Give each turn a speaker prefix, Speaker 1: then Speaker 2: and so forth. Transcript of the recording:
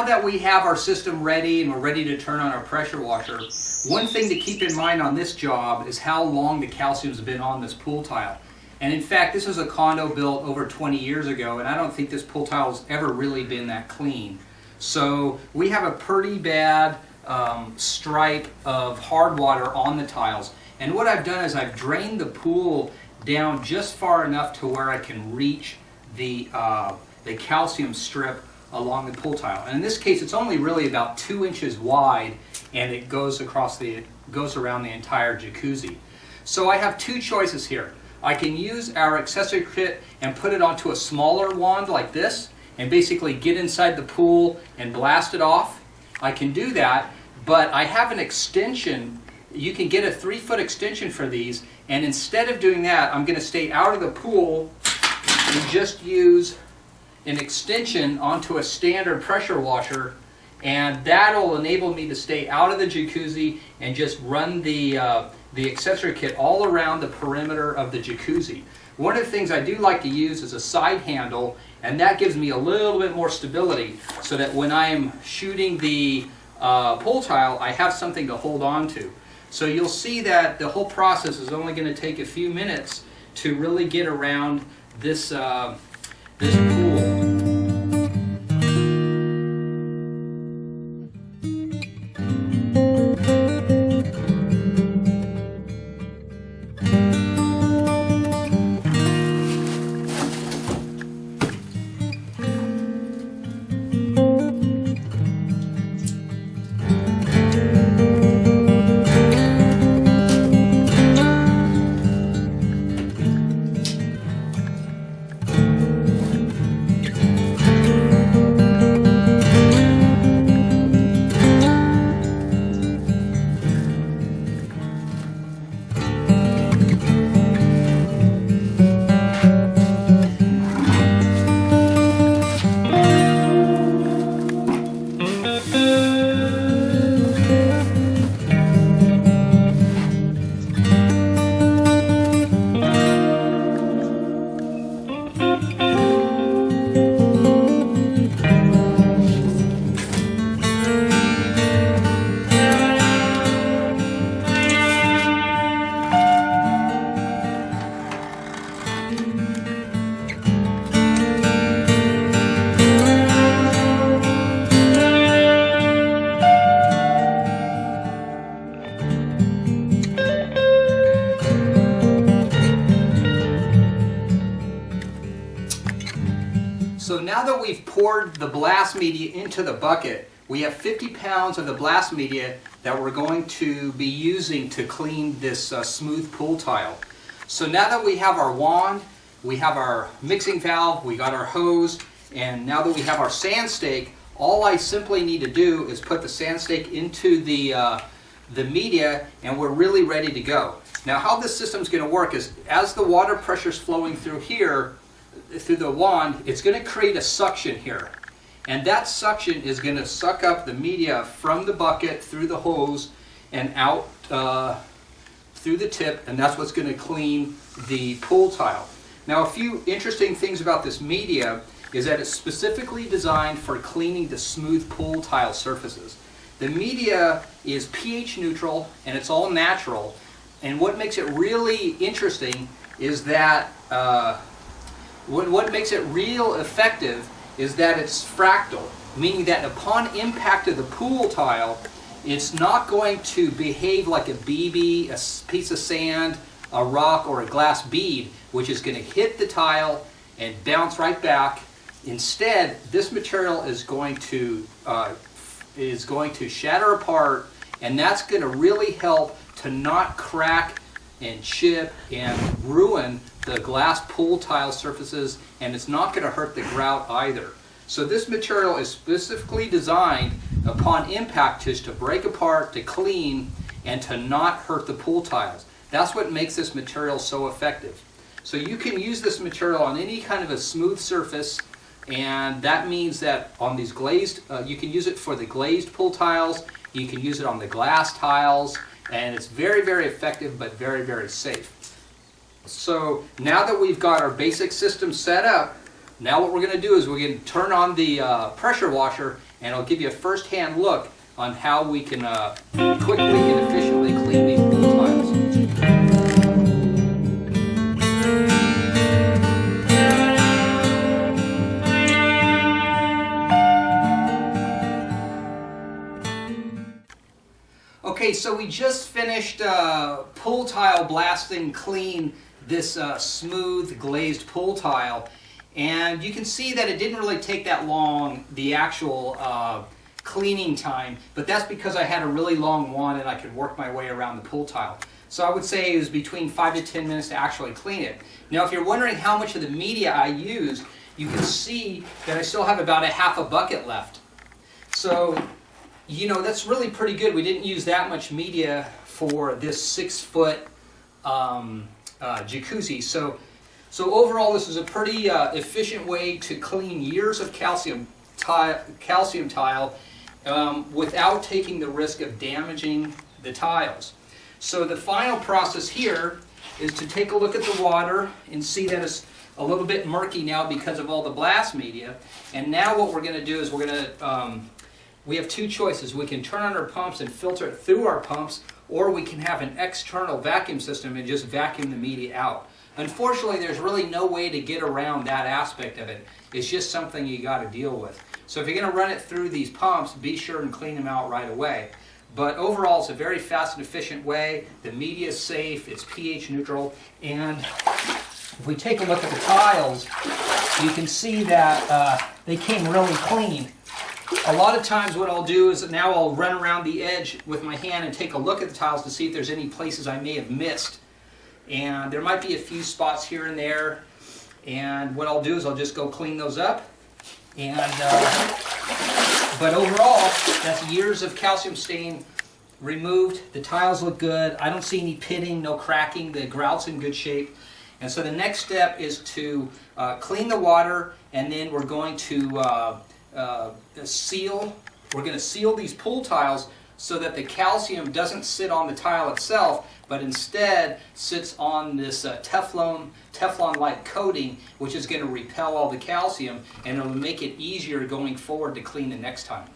Speaker 1: that we have our system ready and we're ready to turn on our pressure washer, one thing to keep in mind on this job is how long the calcium's been on this pool tile. And in fact, this is a condo built over 20 years ago, and I don't think this pool tile has ever really been that clean. So we have a pretty bad stripe of hard water on the tiles. And what I've done is I've drained the pool down just far enough to where I can reach the calcium strip along the pool tile. And in this case, it's only really about 2 inches wide, and it goes around the entire jacuzzi. So I have two choices here. I can use our accessory kit and put it onto a smaller wand like this and basically get inside the pool and blast it off. I can do that, but I have an extension. You can get a 3-foot extension for these, and instead of doing that, I'm going to stay out of the pool and just use an extension onto a standard pressure washer, and that'll enable me to stay out of the jacuzzi and just run the accessory kit all around the perimeter of the jacuzzi. One of the things I do like to use is a side handle, and that gives me a little bit more stability so that when I'm shooting the pool tile, I have something to hold on to. So you'll see that the whole process is only going to take a few minutes to really get around this pool. So now that we've poured the blast media into the bucket, we have 50 pounds of the blast media that we're going to be using to clean this smooth pool tile. So now that we have our wand, we have our mixing valve, we got our hose, and now that we have our sand stake, all I simply need to do is put the sand stake into the media, and we're really ready to go. Now how this system is going to work is as the water pressure is flowing through here, through the wand, it's going to create a suction here, and that suction is going to suck up the media from the bucket through the hose and out through the tip, and that's what's going to clean the pool tile. Now, a few interesting things about this media is that it's specifically designed for cleaning the smooth pool tile surfaces. The media is pH neutral and it's all natural, and what makes it really interesting is that what makes it real effective is that it's fractal, meaning that upon impact of the pool tile, it's not going to behave like a BB, a piece of sand, a rock, or a glass bead, which is going to hit the tile and bounce right back. Instead, this material is going to shatter apart, and that's going to really help to not crack and chip and ruin the glass pool tile surfaces, and it's not going to hurt the grout either. So this material is specifically designed upon impact just to break apart, to clean, and to not hurt the pool tiles. That's what makes this material so effective. So you can use this material on any kind of a smooth surface, and that means that on these glazed, you can use it for the glazed pool tiles, you can use it on the glass tiles, and it's very, very effective but very, very safe. So now that we've got our basic system set up, now what we're going to do is we're going to turn on the pressure washer and it'll give you a first-hand look on how we can quickly and efficiently clean these pool tiles. Okay, so we just finished pool tile blasting clean this smooth glazed pool tile, and you can see that it didn't really take that long, the actual cleaning time, but that's because I had a really long wand and I could work my way around the pool tile. So I would say it was between 5 to 10 minutes to actually clean it. Now if you're wondering how much of the media I used, you can see that I still have about a half a bucket left. So, you know, that's really pretty good. We didn't use that much media for this 6-foot jacuzzi. So overall, this is a pretty efficient way to clean years of calcium tile without taking the risk of damaging the tiles. So the final process here is to take a look at the water and see that it's a little bit murky now because of all the blast media. And now what we're going to do is we're going to we have two choices. We can turn on our pumps and filter it through our pumps, or we can have an external vacuum system and just vacuum the media out. Unfortunately, there's really no way to get around that aspect of it. It's just something you got to deal with. So if you're going to run it through these pumps, be sure and clean them out right away. But overall, it's a very fast and efficient way. The media is safe, it's pH neutral, and if we take a look at the tiles, you can see that they came really clean. A lot of times what I'll do is now I'll run around the edge with my hand and take a look at the tiles to see if there's any places I may have missed. And there might be a few spots here and there. And what I'll do is I'll just go clean those up. And but overall, that's years of calcium stain removed. The tiles look good. I don't see any pitting, no cracking. The grout's in good shape. And so the next step is to clean the water, and then we're going to seal. We're going to seal these pool tiles so that the calcium doesn't sit on the tile itself, but instead sits on this Teflon-like coating, which is going to repel all the calcium, and it'll make it easier going forward to clean the next time.